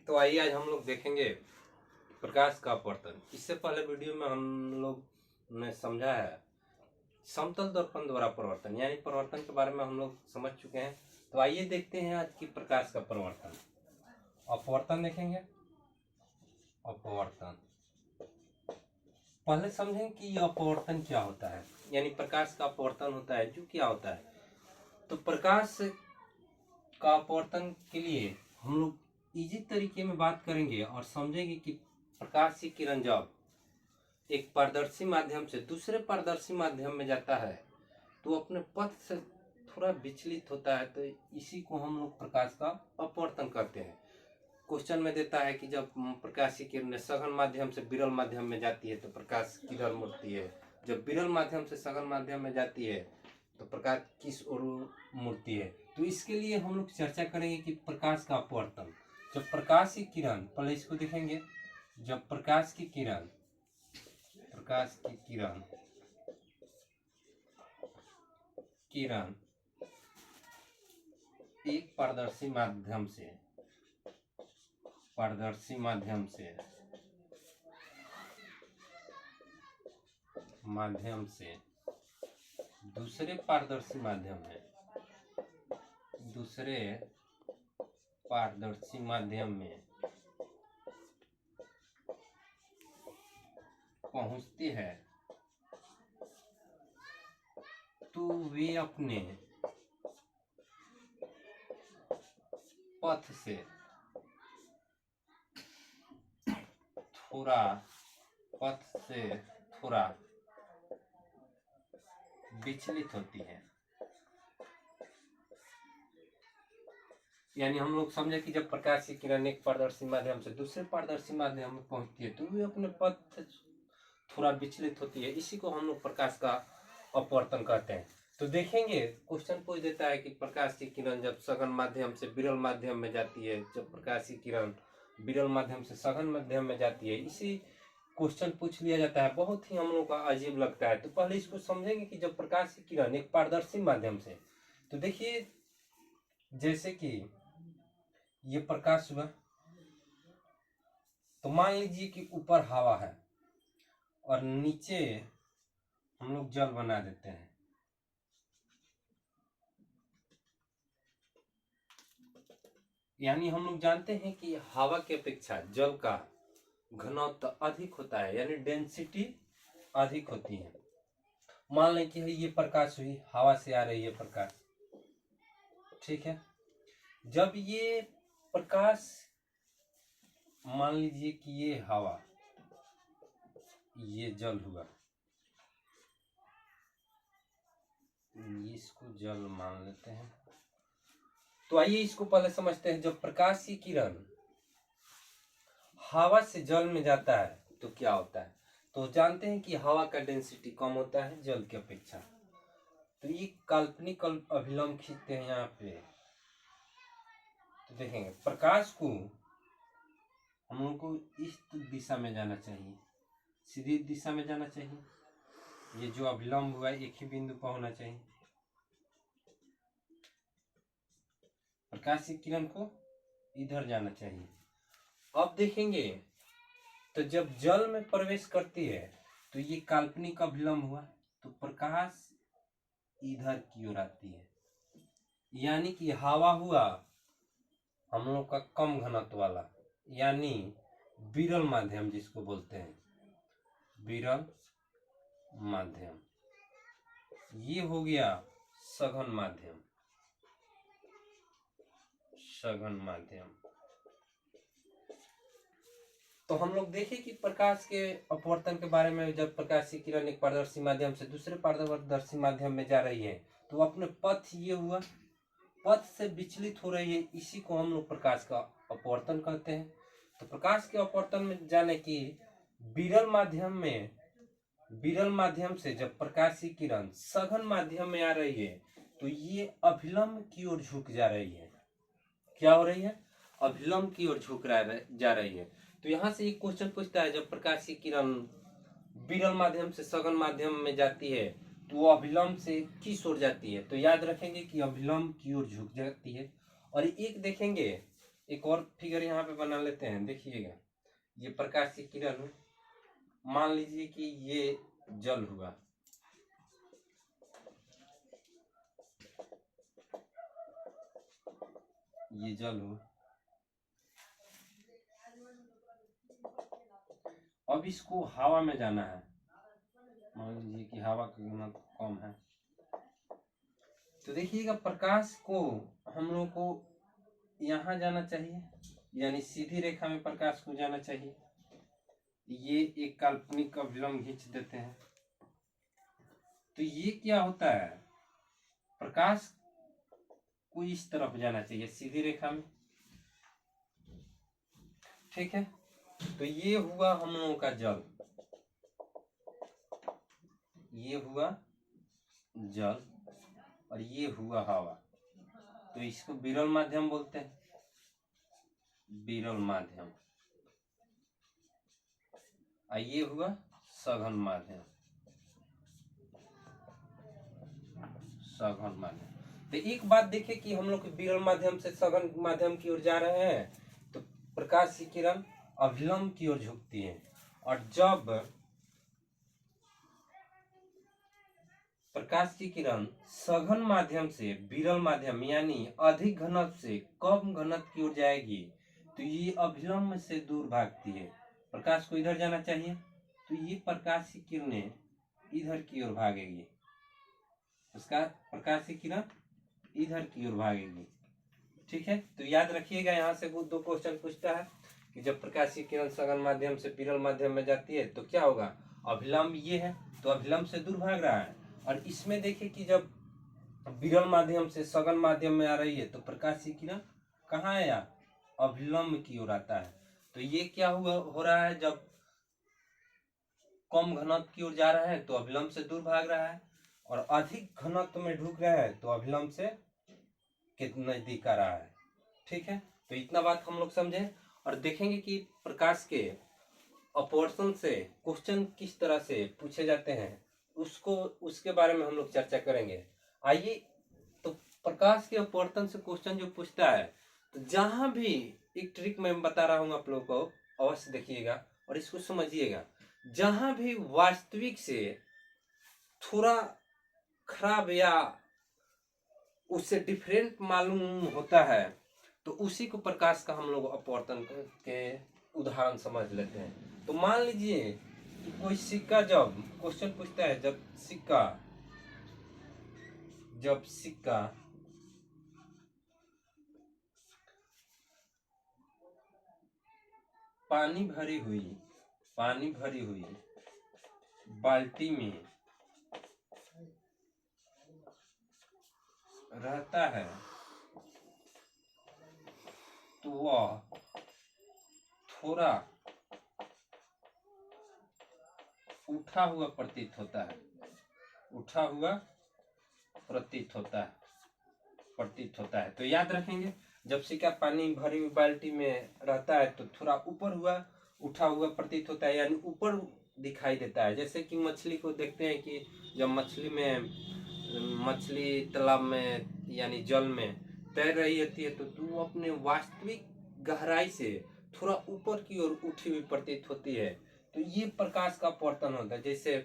तो आइए आज हम लोग देखेंगे प्रकाश का अपवर्तन। इससे पहले वीडियो में हम लोग ने समझा है समतल दर्पण द्वारा परिवर्तन, यानी परिवर्तन के बारे में हम लोग समझ चुके हैं। तो आइए देखते हैं आज की प्रकाश का परिवर्तन। अपवर्तन देखेंगे। अपवर्तन पहले समझें कि यह अपवर्तन क्या होता है, यानी प्रकाश का अपवर्तन होता है जो क्या होता है। तो प्रकाश का अपवर्तन के लिए हम लोग इजी तरीके में बात करेंगे और समझेंगे कि प्रकाश की किरण जब एक पारदर्शी माध्यम से दूसरे पारदर्शी माध्यम में जाता है तो अपने पथ से थोड़ा विचलित होता है, तो इसी को हम लोग प्रकाश का अपवर्तन करते हैं। क्वेश्चन में देता है कि जब प्रकाश की किरण सघन माध्यम से विरल माध्यम में जाती है तो प्रकाश किधर मुड़ती है, जब विरल माध्यम से सघन माध्यम में जाती है तो प्रकाश किस ओर मुड़ती है। तो इसके लिए हम लोग चर्चा करेंगे कि प्रकाश का अपवर्तन, जब प्रकाश की किरण, पहले इसको देखेंगे। जब प्रकाश की किरण एक पारदर्शी माध्यम से दूसरे पारदर्शी माध्यम में पहुंचती है तो वे अपने पथ से थोड़ा विचलित होती है। यानी हम लोग समझे कि जब प्रकाश की किरण एक पारदर्शी माध्यम से दूसरे पारदर्शी माध्यम में पहुंचती है तो वे अपने पथ थोड़ा विचलित होती है। इसी को हम लोग प्रकाश का अपवर्तन कहते हैं। तो देखेंगे, क्वेश्चन पूछ देता है कि प्रकाश की किरण जब सघन माध्यम से विरल माध्यम में जाती है, जब प्रकाश की किरण विरल माध्यम से सघन माध्यम में जाती है, इसी क्वेश्चन पूछ लिया जाता है। बहुत ही हम लोग का अजीब लगता है। तो पहले इसको समझेंगे कि जब प्रकाश की किरण एक पारदर्शी माध्यम से, तो देखिए जैसे कि ये प्रकाश हुआ, तो मान लीजिए कि ऊपर हवा है और नीचे हम लोग जल बना देते हैं। यानी हम लोग जानते हैं कि हवा की अपेक्षा जल का घनत्व अधिक होता है, यानी डेंसिटी अधिक होती है। मान लें कि ये प्रकाश हुई, हवा से आ रही है प्रकाश, ठीक है। जब ये प्रकाश, मान लीजिए कि ये हवा, ये जल हुआ, इसको जल मान लेते हैं। तो आइए इसको पहले समझते हैं। जब प्रकाश की किरण हवा से जल में जाता है तो क्या होता है। तो जानते हैं कि हवा का डेंसिटी कम होता है जल की अपेक्षा। तो ये काल्पनिक अभिलंब खींचते हैं यहाँ पे, तो देखेंगे प्रकाश को हम लोग को इस दिशा में जाना चाहिए, सीधी दिशा में जाना चाहिए। ये जो अभिलंब हुआ है एक ही बिंदु पर होना चाहिए। प्रकाश की किरण को इधर जाना चाहिए। अब देखेंगे तो जब जल में प्रवेश करती है तो ये काल्पनिक अभिलंब हुआ, तो प्रकाश इधर की ओर आती है। यानी कि हवा हुआ हम लोग का कम घनत्व वाला, यानी विरल माध्यम जिसको बोलते हैं, विरल माध्यम। ये हो गया सघन माध्यम। तो हम लोग देखें कि प्रकाश के अपवर्तन के बारे में। जब प्रकाश की किरण एक पारदर्शी माध्यम से दूसरे पारदर्शी माध्यम में जा रही है तो अपने पथ, ये हुआ, पथ से विचलित हो रही है, इसी को हम लोग प्रकाश का अपवर्तन कहते हैं। तो प्रकाश के अपवर्तन में जाने की विरल माध्यम से जब प्रकाश की किरण सघन माध्यम में आ रही है तो ये अभिलंब की ओर झुक जा रही है। क्या हो रही है? अभिलंब की ओर झुक जा रही है। तो यहाँ से एक क्वेश्चन पूछता है, जब प्रकाश की किरण विरल माध्यम से सघन माध्यम में जाती है तो वो अभिलंब से किस ओर जाती है। तो याद रखेंगे कि अभिलंब की ओर झुक जाती है। और एक देखेंगे एक और फिगर यहाँ पे बना लेते हैं। देखिएगा, ये प्रकाश की किरण, मान लीजिए कि ये जल हुआ, ये जल हुआ। अब इसको हवा में जाना है, मान लीजिए कि हवा का घनत्व कम है, तो देखिएगा प्रकाश को हम लोग को यहाँ जाना चाहिए, यानी सीधी रेखा में प्रकाश को जाना चाहिए। ये एक काल्पनिक अभिलंब खींच देते हैं, तो ये क्या होता है, प्रकाश को इस तरफ जाना चाहिए सीधी रेखा में, ठीक है। तो ये हुआ हम लोगों का जल, ये हुआ जल और ये हुआ हवा, तो इसको विरल माध्यम बोलते हैं, विरल माध्यम। और ये हुआ सघन माध्यम, सघन माध्यम। तो एक बात देखिए कि हम लोग विरल माध्यम से सघन माध्यम की ओर जा रहे हैं, तो प्रकाश की किरण अभिलंब की ओर झुकती है, और जब प्रकाश की किरण सघन माध्यम से विरल माध्यम यानी अधिक घनत्व से कम घनत्व की ओर जाएगी, तो ये अभिलंब से दूर भागती है। प्रकाश को इधर जाना चाहिए, तो ये प्रकाश की किरणें इधर की ओर भागेगी, उसका प्रकाश की किरण इधर की ओर भागेगी, ठीक है। तो याद रखिएगा, यहाँ से वो दो क्वेश्चन पूछता है कि जब प्रकाश की किरण सघन माध्यम से विरल माध्यम में जाती है तो क्या होगा, अभिलंब ये है तो अभिलंब से दूर भाग रहा है, और इसमें देखिए कि जब विरल माध्यम से सघन माध्यम में आ रही है तो प्रकाश की किरण कहाँ आया, अभिलंब की ओर आता है। तो ये क्या हुआ हो रहा है, जब कम घनत्व की ओर जा रहा है तो अभिलंब से दूर भाग रहा है, और अधिक घनत्व में ढुक रहा है तो अभिलंब से कितना नजदीक आ रहा है, ठीक है। तो इतना बात हम लोग समझे, और देखेंगे कि प्रकाश के अपवर्तन से क्वेश्चन किस तरह से पूछे जाते हैं, उसको उसके बारे में हम लोग चर्चा करेंगे। आइए, तो प्रकाश के अपवर्तन से क्वेश्चन जो पूछता है, तो जहां भी एक ट्रिक मैं बता रहा हूं आप लोगों को, अवश्य देखिएगा और इसको समझिएगा। जहां भी वास्तविक से थोड़ा खराब या उससे डिफरेंट मालूम होता है, तो उसी को प्रकाश का हम लोग अपवर्तन के उदाहरण समझ लेते हैं। तो मान लीजिए कि कोई सिक्का, जब क्वेश्चन पूछता है, जब सिक्का पानी भरी हुई बाल्टी में रहता है, तो वह थोड़ा उठा हुआ प्रतीत होता है, तो याद रखेंगे, जब सिक्का पानी भरी हुई बाल्टी में रहता है तो थोड़ा ऊपर हुआ उठा हुआ प्रतीत होता है, यानी ऊपर दिखाई देता है। जैसे कि मछली को देखते हैं कि जब मछली तालाब में यानी जल में तैर रही होती है, तो वो अपने वास्तविक गहराई से थोड़ा ऊपर की ओर उठी हुई प्रतीत होती है। तो ये प्रकाश का अपवर्तन होता है। जैसे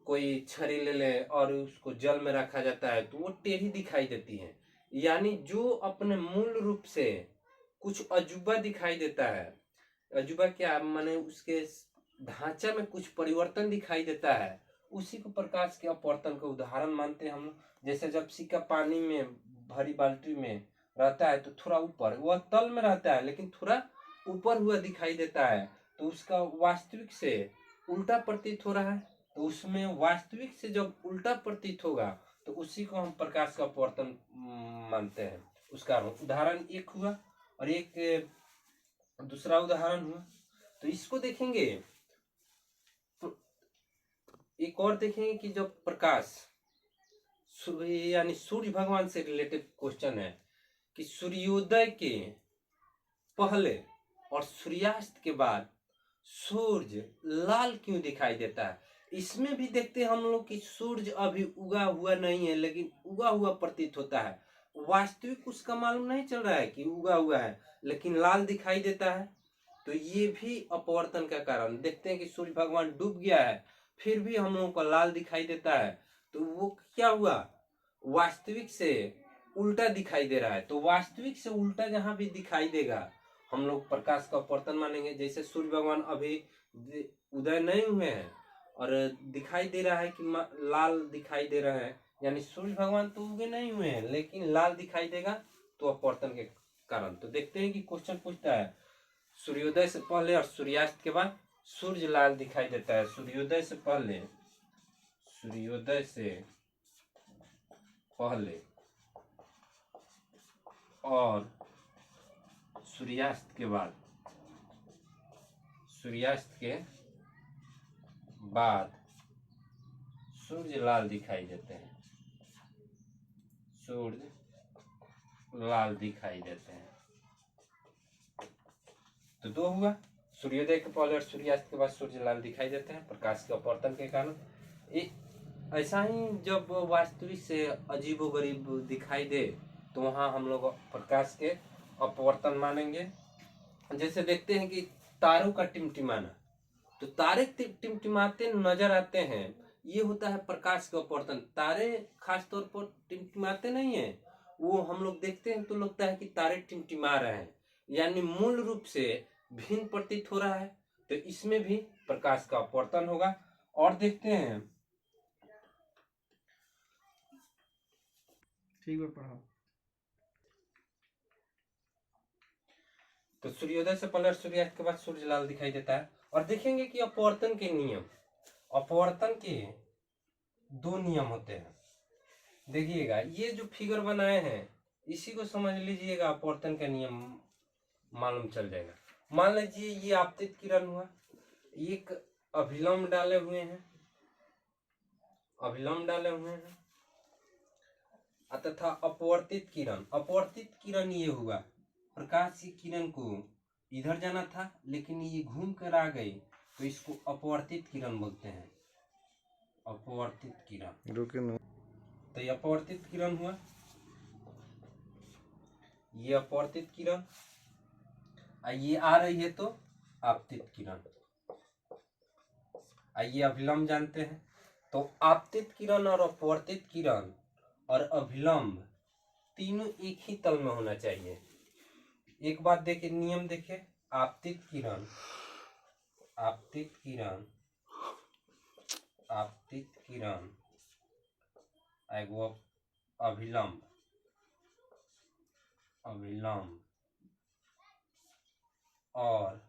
कोई छड़ी ले ले और उसको जल में रखा जाता है तो वो टेढ़ी दिखाई देती है, यानी जो अपने मूल रूप से कुछ अजूबा दिखाई देता है, अजूबा क्या माने, उसके ढांचा में कुछ परिवर्तन दिखाई देता है, उसी को प्रकाश के अपवर्तन का उदाहरण मानते हैं हम लोग। जैसे जब सिक्का पानी में भरी बाल्टी में रहता है तो थोड़ा ऊपर, वह तल में रहता है लेकिन थोड़ा ऊपर हुआ दिखाई देता है, तो उसका वास्तविक से उल्टा प्रतीत हो रहा है। तो उसमें वास्तविक से जब उल्टा प्रतीत होगा तो उसी को हम प्रकाश का अपवर्तन मानते हैं। उसका उदाहरण एक हुआ, और एक दूसरा उदाहरण हुआ। तो इसको देखेंगे तो एक और देखेंगे कि जब प्रकाश यानी सूर्य भगवान से रिलेटेड क्वेश्चन है कि सूर्योदय के पहले और सूर्यास्त के बाद सूर्य लाल क्यों दिखाई देता है। इसमें भी देखते हैं हम लोग कि सूर्य अभी उगा हुआ नहीं है लेकिन उगा हुआ प्रतीत होता है। वास्तविक उसका मालूम नहीं चल रहा है कि उगा हुआ है, लेकिन लाल दिखाई देता है। तो ये भी अपवर्तन का कारण। देखते हैं कि सूर्य भगवान डूब गया है, फिर भी हम लोगों को लाल दिखाई देता है। तो वो क्या हुआ, वास्तविक से उल्टा दिखाई दे रहा है। तो वास्तविक से उल्टा जहां भी दिखाई देगा हम लोग प्रकाश का अपवर्तन मानेंगे। जैसे सूर्य भगवान अभी उदय नहीं हुए हैं और दिखाई दे रहा है कि लाल दिखाई दे रहा है, यानी सूर्य भगवान तो उगे नहीं हुए हैं लेकिन लाल दिखाई देगा, तो अपवर्तन के कारण। तो देखते हैं कि क्वेश्चन पूछता है, सूर्योदय से पहले और सूर्यास्त के बाद सूर्य लाल दिखाई देता है। सूर्योदय से पहले और सूर्यास्त के बाद सूर्य लाल दिखाई देते हैं। तो दो हुआ, सूर्योदय के पहले और सूर्यास्त के बाद सूर्य लाल दिखाई देते हैं प्रकाश के अपवर्तन के कारण। ऐसा ही जब वास्तविक से अजीबोगरीब दिखाई दे तो वहां हम लोग प्रकाश के अपवर्तन मानेंगे। जैसे देखते हैं कि तारों का टिमटिमाना, तो तारे टिमटिमाते नजर आते हैं, ये होता है प्रकाश का अपवर्तन। तारे खास तौर पर टिमटिमाते नहीं है, वो हम लोग देखते हैं तो लगता है कि तारे टिमटिमा रहे हैं, यानी मूल रूप से भिन्न प्रतीत हो रहा है। तो इसमें भी प्रकाश का अपवर्तन होगा। और देखते हैं, ठीक है पढ़ाओ। तो सूर्योदय से पहले और सूर्यास्त के बाद सूर्य लाल दिखाई देता है। और देखेंगे कि अपवर्तन के नियम, अपवर्तन के दो नियम होते हैं। देखिएगा ये जो फिगर बनाए हैं इसी को समझ लीजिएगा, अपवर्तन का नियम मालूम चल जाएगा। मान लीजिए ये आपतित किरण हुआ, एक अभिलंब डाले हुए हैं तथा अपवर्तित किरण ये हुआ, प्रकाश की किरण को इधर जाना था लेकिन ये घूम कर आ गई, तो इसको अपवर्तित किरण बोलते हैं। अपवर्तित किरण, तो ये अपवर्तित किरण हुआ, ये अपवर्तित किरण, ये आ रही है तो आपतित किरण। आइए अभिलंब जानते हैं। तो आपतित किरण और अपवर्तित किरण और अभिलंब तीनों एक ही तल में होना चाहिए। एक बात देखिए, नियम देखिए, आपतित किरण एगो अभिलंब और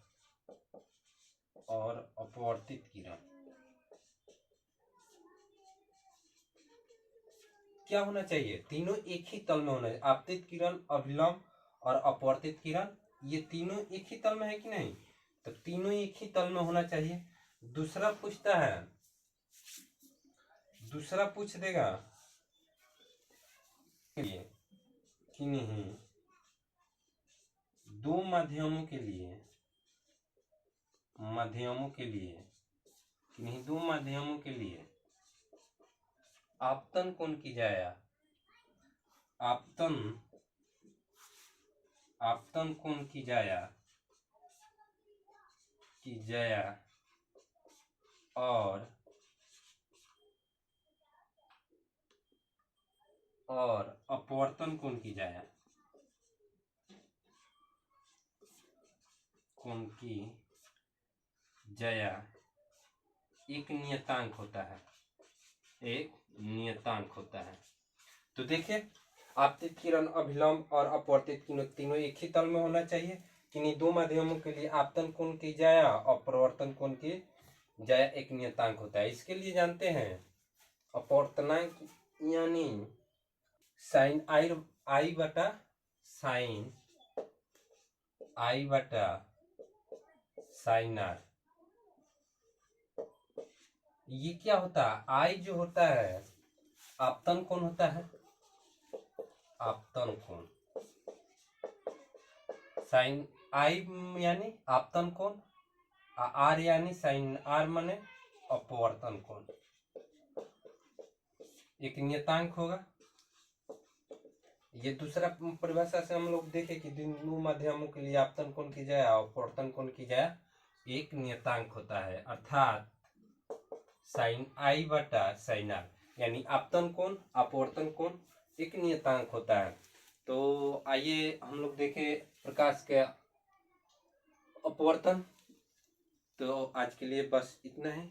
अपवर्तित किरण क्या होना चाहिए, तीनों एक ही तल में होना चाहिए। आपतित किरण, अभिलंब और अपवर्तित किरण, ये तीनों एक ही तल में है कि नहीं, तो तीनों एक ही तल में होना चाहिए। दूसरा पूछता है, दूसरा पूछ देगा कि नहीं दो माध्यमों के लिए आपतन कोण की जाया और अपवर्तन कोण की जाया एक नियतांक होता है। तो देखिए, आपतित किरण, अभिलंब और अपवर्तित किरण तीनों एक ही तल में होना चाहिए। किन्हीं दो माध्यमों के लिए आपतन कोण की जाया और प्रवर्तन कोण की जाया एक नियतांक होता है। इसके लिए जानते हैं अपवर्तनांक यानी साइन आई बटा साइन आर। ये क्या होता है, आई जो होता है आपतन कोण होता है, आपतन कोण, साइन आई यानी आपतन कोण, आर यानी साइन आर माने अपवर्तन कोण। एक नियतांक होगा, ये दूसरा परिभाषा से हम लोग देखें कि दोनों माध्यमों के लिए आपतन कोण की जया और अपवर्तन कोण की जया एक नियतांक होता है, अर्थात साइन आई बटा साइन आर, यानी आपतन कोण अपवर्तन कोण एक नियतांक होता है। तो आइए हम लोग देखें प्रकाश के अपवर्तन। तो आज के लिए बस इतना ही।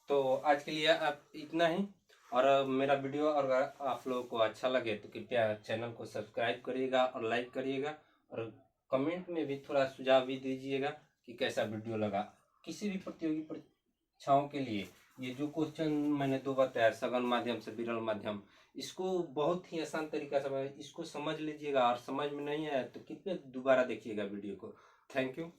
तो आज के लिए आप इतना ही, और मेरा वीडियो अगर आप लोगों को अच्छा लगे तो कृपया चैनल को सब्सक्राइब करिएगा और लाइक करिएगा, और कमेंट में भी थोड़ा सुझाव भी दीजिएगा कि कैसा वीडियो लगा। किसी भी प्रतियोगी परीक्षाओं के लिए ये जो क्वेश्चन मैंने दो बताया, सघन माध्यम से विरल माध्यम, इसको बहुत ही आसान तरीका से इसको समझ लीजिएगा, और समझ में नहीं आया तो कितने दोबारा देखिएगा वीडियो को। Thank you.